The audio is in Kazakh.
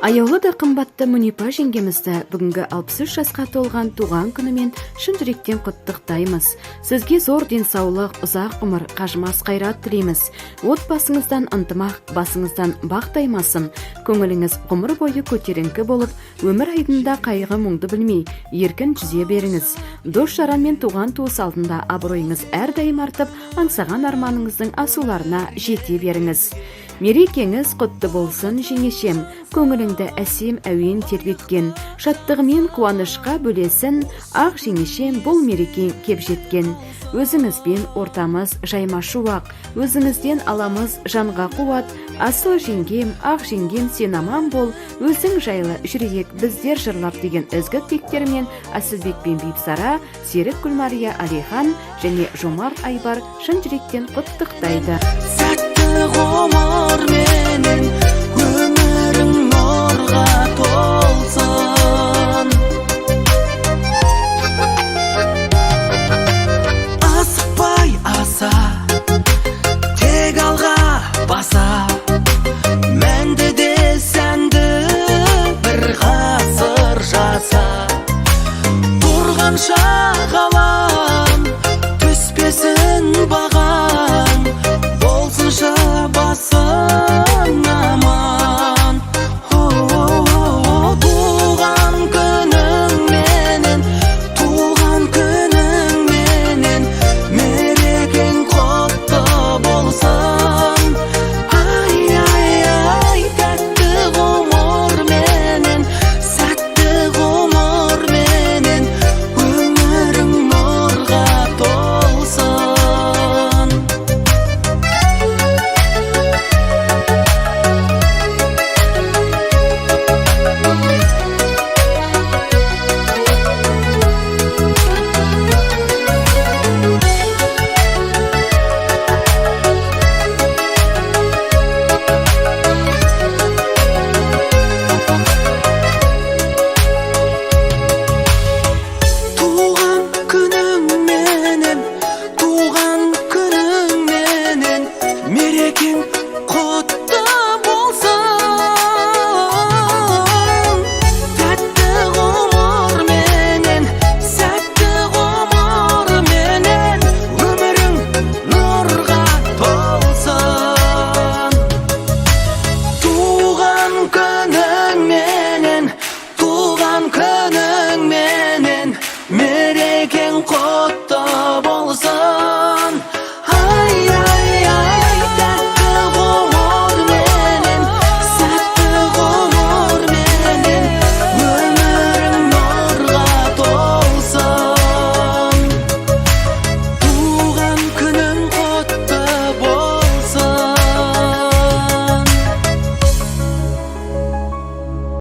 Аяулы да қымбатты Мунипа жеңгемізді бүгінгі 63 жасқа толған туған күнімен шын жүректен құттықтаймыз. Сізге зор денсаулық, ұзақ ғұмыр, қажымас қайрат тілейміз. Отбасыңыздан ынтымақ, басыңыздан бақ таймасын. Көңіліңіз ғұмыр бойы көтеріңкі болып, өмір айдында қайғы мұңды білмей, еркін жүзе беріңіз. Дос жаран мен туған туыс алдында абыройыңыз әрдайым артып, аңсаған арманыңыздың асуларына жете беріңіз. Мерекеңіз құтты болсын, жеңешем, көңіліңді әсем әуен тербеткен, шаттығымен қуанышқа бөлесін, ақ жеңешем бұл мерекең кеп жеткен. Өзіңізбен ортамыз жайма шуақ, өзіңізден аламыз жанға қуат, асыл жеңгем, ақ жеңгем сен аман бол, өзің жайлы жүрейік біздер жырлап деген ізгі тілектермен Асылбек пен Бибісара, Серік Гүлмария Алихан және Жомарт Айбар шын жүректен құттықтайды. Ғұмыр менен өмірің нұрға толсын. Асықпай аса, тек алға баса, мәнді де сәнді бір ғасыр жаса, тұрғанша қала